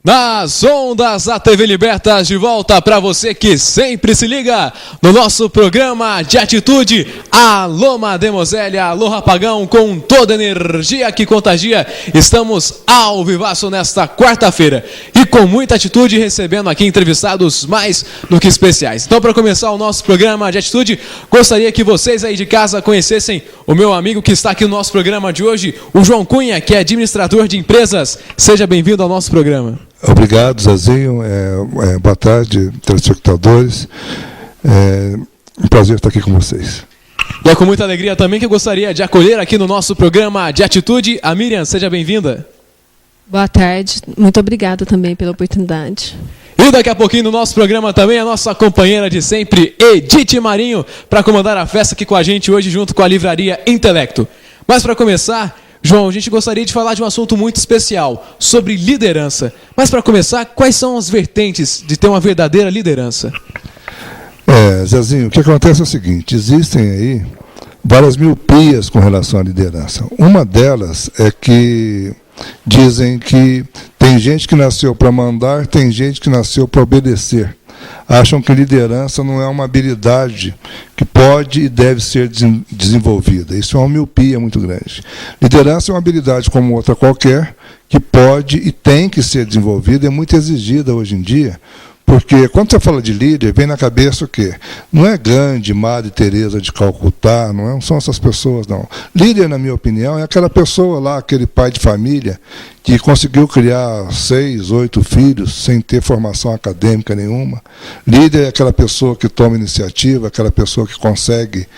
Nas ondas da TV Libertas, de volta para você que sempre se liga no nosso programa de atitude. Alô, Mademoiselle, alô, Rapagão, com toda a energia que contagia. Estamos ao vivaço nesta quarta-feira e com muita atitude, recebendo aqui entrevistados mais do que especiais. Então, para começar o nosso programa de atitude, gostaria que vocês aí de casa conhecessem o meu amigo que está aqui no nosso programa de hoje, o João Cunha, que é administrador de empresas. Seja bem-vindo ao nosso programa. Obrigado, Zezinho. Boa tarde, telespectadores. Um prazer estar aqui com vocês. E é com muita alegria também que eu gostaria de acolher aqui no nosso programa de atitude a Miriam. Seja bem-vinda. Boa tarde. Muito obrigada também pela oportunidade. E daqui a pouquinho no nosso programa também a nossa companheira de sempre, Edith Marinho, para comandar a festa aqui com a gente hoje junto com a Livraria Intelecto. Mas para começar, João, a gente gostaria de falar de um assunto muito especial, sobre liderança. Mas para começar, quais são as vertentes de ter uma verdadeira liderança? Zezinho, o que acontece é o seguinte, existem aí várias miopias com relação à liderança. Uma delas é que dizem que tem gente que nasceu para mandar, tem gente que nasceu para obedecer. Acham que liderança não é uma habilidade que pode e deve ser desenvolvida. Isso é uma miopia muito grande. Liderança é uma habilidade como outra qualquer, que pode e tem que ser desenvolvida, é muito exigida hoje em dia, porque quando você fala de líder, vem na cabeça o quê? Não é Gandhi, Madre Teresa de Calcutá, não são essas pessoas, não. Líder, na minha opinião, é aquela pessoa lá, aquele pai de família, que conseguiu criar 6, 8 filhos sem ter formação acadêmica nenhuma. Líder é aquela pessoa que toma iniciativa, aquela pessoa que consegue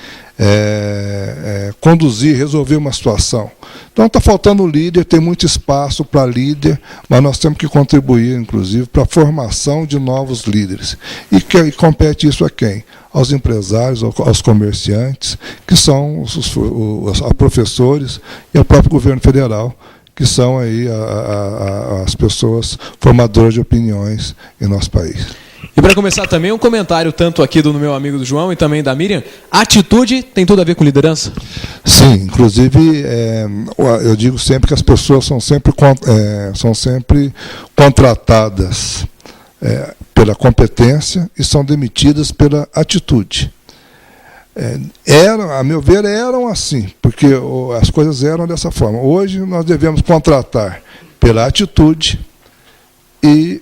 conduzir, resolver uma situação. Então está faltando líder, tem muito espaço para líder, mas nós temos que contribuir, inclusive, para a formação de novos líderes. E compete isso a quem? Aos empresários, aos comerciantes, que são os professores e ao próprio governo federal, que são aí as pessoas formadoras de opiniões em nosso país. E para começar também, um comentário tanto aqui do meu amigo do João e também da Miriam. Atitude tem tudo a ver com liderança? Sim, inclusive eu digo sempre que as pessoas são sempre contratadas pela competência e são demitidas pela atitude. A meu ver, eram assim, porque as coisas eram dessa forma. Hoje nós devemos contratar pela atitude e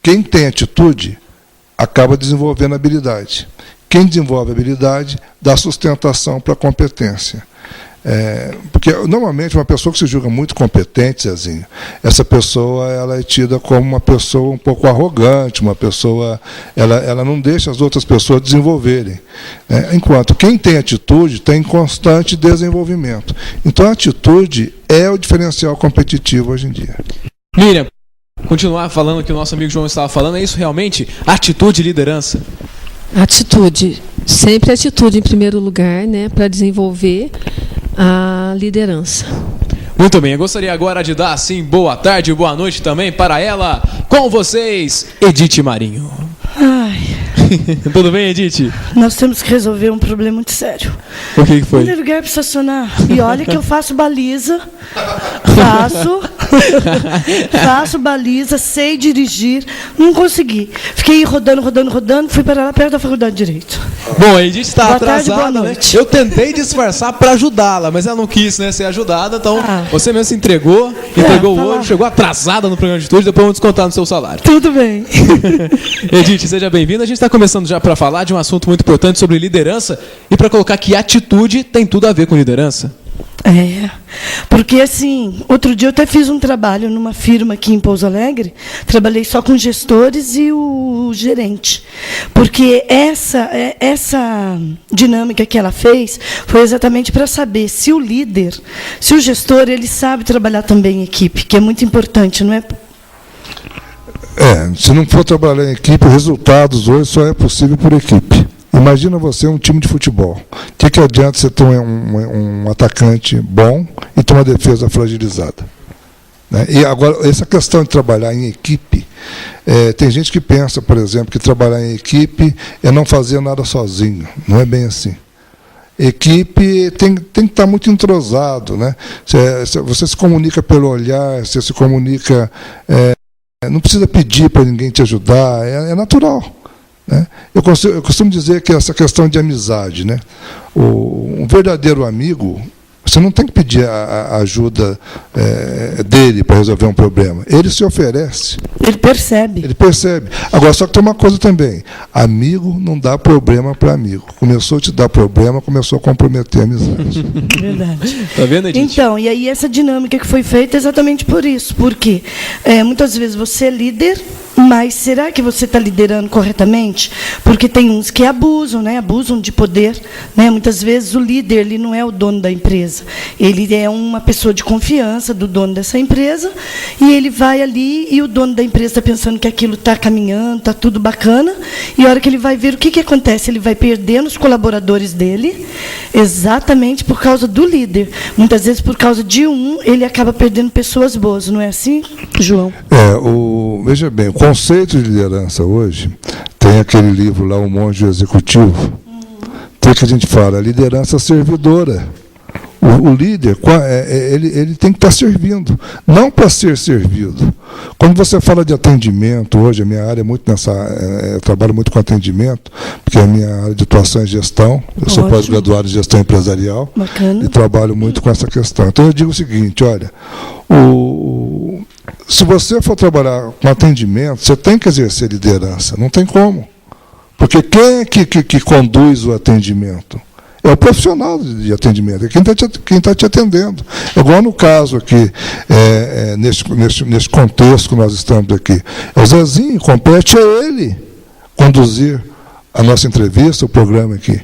quem tem atitude acaba desenvolvendo habilidade. Quem desenvolve habilidade dá sustentação para a competência. Porque normalmente uma pessoa que se julga muito competente, Zezinho, essa pessoa ela é tida como uma pessoa um pouco arrogante, uma pessoa, ela não deixa as outras pessoas desenvolverem. Enquanto quem tem atitude tem constante desenvolvimento. Então a atitude é o diferencial competitivo hoje em dia. Miriam, continuar falando o que o nosso amigo João estava falando, é isso realmente? Atitude e liderança? Atitude. Sempre atitude em primeiro lugar, né, para desenvolver a liderança. Muito bem, eu gostaria agora de dar, assim, boa tarde, boa noite também para ela, com vocês, Edith Marinho. Ai. Tudo bem, Edith? Nós temos que resolver um problema muito sério. O que foi? Onde é lugar para estacionar? E olha que eu faço baliza, faço baliza, sei dirigir, não consegui. Fiquei rodando, fui para lá perto da faculdade de Direito. Bom, a Edith está boa atrasada, tarde, boa né? noite. Eu tentei disfarçar para ajudá-la, mas ela não quis, né, ser ajudada, então você mesmo se entregou o olho, chegou atrasada no programa de atitude, depois vamos descontar no seu salário. Tudo bem. Edith, seja bem-vinda. A gente está começando já para falar de um assunto muito importante sobre liderança e para colocar que atitude tem tudo a ver com liderança. Porque assim, outro dia eu até fiz um trabalho numa firma aqui em Pouso Alegre, trabalhei só com gestores e o gerente, porque essa dinâmica que ela fez foi exatamente para saber se o líder, se o gestor, ele sabe trabalhar também em equipe, que é muito importante, não é? Se não for trabalhar em equipe, resultados hoje só é possível por equipe. Imagina você um time de futebol. O que adianta você ter um atacante bom e ter uma defesa fragilizada? E agora, essa questão de trabalhar em equipe, tem gente que pensa, por exemplo, que trabalhar em equipe é não fazer nada sozinho. Não é bem assim. Equipe tem que estar muito entrosado, né? Você se comunica pelo olhar, você se comunica não precisa pedir para ninguém te ajudar, é natural. Né? Eu costumo dizer que essa questão de amizade, né? Um verdadeiro amigo, você não tem que pedir a ajuda dele para resolver um problema. Ele se oferece. Ele percebe. Ele percebe. Agora, só que tem uma coisa também. Amigo não dá problema para amigo. Começou a te dar problema, começou a comprometer a amizade. Verdade. Tá vendo, Edith? Então, e aí essa dinâmica que foi feita é exatamente por isso. Porque muitas vezes você é líder, mas será que você está liderando corretamente? Porque tem uns que abusam, né? Abusam de poder. Né? Muitas vezes o líder ele não é o dono da empresa. Ele é uma pessoa de confiança do dono dessa empresa e ele vai ali e o dono da empresa está pensando que aquilo está caminhando, está tudo bacana, e a hora que ele vai ver o que acontece, ele vai perdendo os colaboradores dele exatamente por causa do líder. Muitas vezes por causa de ele acaba perdendo pessoas boas, não é assim, João? Veja bem, o conceito de liderança hoje tem aquele livro lá, O Monge Executivo, tem que a gente fala, liderança servidora. O líder, ele tem que estar servindo, não para ser servido. Quando você fala de atendimento, hoje a minha área é muito eu trabalho muito com atendimento, porque a minha área de atuação é gestão, eu sou pós-graduado em gestão empresarial. Bacana. E trabalho muito com essa questão. Então eu digo o seguinte, olha, se você for trabalhar com atendimento, você tem que exercer liderança, não tem como. Porque quem é que conduz o atendimento? É o profissional de atendimento, é quem está te atendendo. É igual no caso aqui, nesse contexto que nós estamos aqui. O Zezinho, compete a ele conduzir a nossa entrevista, o programa aqui.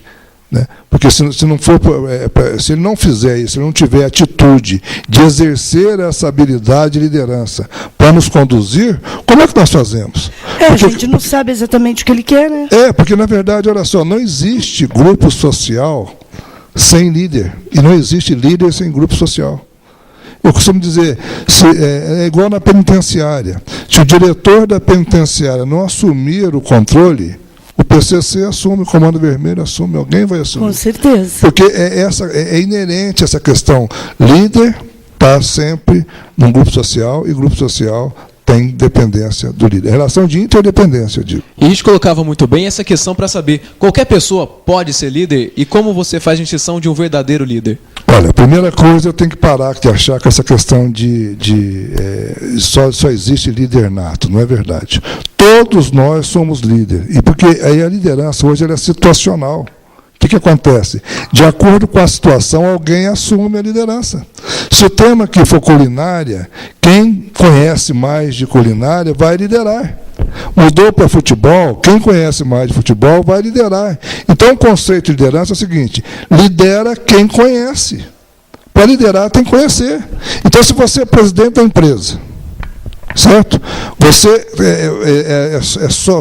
Né? Porque se ele não fizer isso, se ele não tiver atitude de exercer essa habilidade de liderança para nos conduzir, como é que nós fazemos? A gente não sabe exatamente o que ele quer, né? Porque na verdade, olha só, não existe grupo social sem líder, e não existe líder sem grupo social. Eu costumo dizer, é igual na penitenciária, se o diretor da penitenciária não assumir o controle, o PCC assume, o Comando Vermelho assume, alguém vai assumir. Com certeza. Porque é inerente essa questão. Líder está sempre num grupo social, e grupo social tem dependência do líder. Relação de interdependência, eu digo. E a gente colocava muito bem essa questão para saber, qualquer pessoa pode ser líder, e como você faz a distinção de um verdadeiro líder? Olha, a primeira coisa, eu tenho que parar de achar que essa questão só existe líder nato, não é verdade. Todos nós somos líderes, e porque aí a liderança hoje ela é situacional. O que acontece? De acordo com a situação, alguém assume a liderança. Se o tema aqui for culinária, quem conhece mais de culinária vai liderar. Mudou para futebol, quem conhece mais de futebol vai liderar. Então, o conceito de liderança é o seguinte, lidera quem conhece. Para liderar, tem que conhecer. Então, se você é presidente da empresa, certo? Você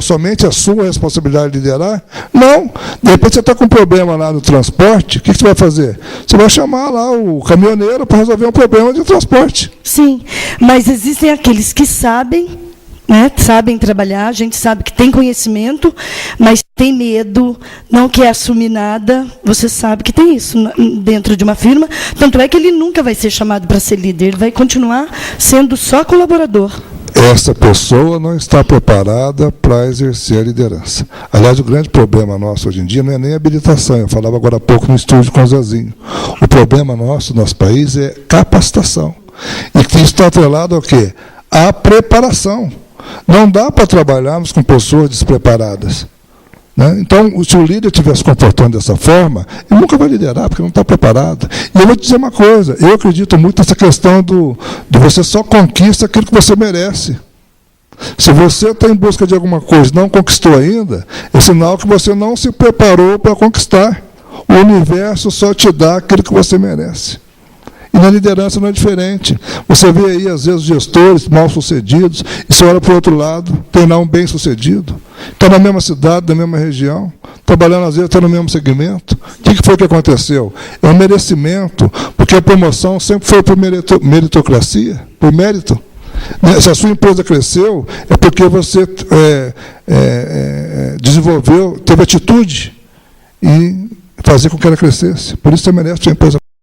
somente a sua responsabilidade de liderar? Não. De repente você está com um problema lá no transporte, o que você vai fazer? Você vai chamar lá o caminhoneiro para resolver um problema de transporte. Sim, mas existem aqueles que sabem, né, sabem trabalhar, a gente sabe que tem conhecimento, mas tem medo, não quer assumir nada. Você sabe que tem isso dentro de uma firma. Tanto é que ele nunca vai ser chamado para ser líder, ele vai continuar sendo só colaborador. Essa pessoa não está preparada para exercer a liderança. Aliás, o grande problema nosso hoje em dia não é nem a habilitação. Eu falava agora há pouco no estúdio com o Zezinho. O problema nosso no nosso país é capacitação. E que isso está atrelado ao quê? À preparação. Não dá para trabalharmos com pessoas despreparadas. Né? Então, se o líder estiver se comportando dessa forma, ele nunca vai liderar, porque não está preparado. E eu vou te dizer uma coisa, eu acredito muito nessa questão de você só conquista aquilo que você merece. Se você está em busca de alguma coisa e não conquistou ainda, é sinal que você não se preparou para conquistar. O universo só te dá aquilo que você merece. E na liderança não é diferente. Você vê aí, às vezes, gestores mal-sucedidos, e você olha para o outro lado, tem lá um bem-sucedido. Está na mesma cidade, na mesma região, trabalhando, às vezes, está no mesmo segmento. O que foi que aconteceu? É um merecimento, porque a promoção sempre foi por meritocracia, por mérito. Se a sua empresa cresceu, é porque você desenvolveu, teve atitude em fazer com que ela crescesse. Por isso você merece a sua empresa.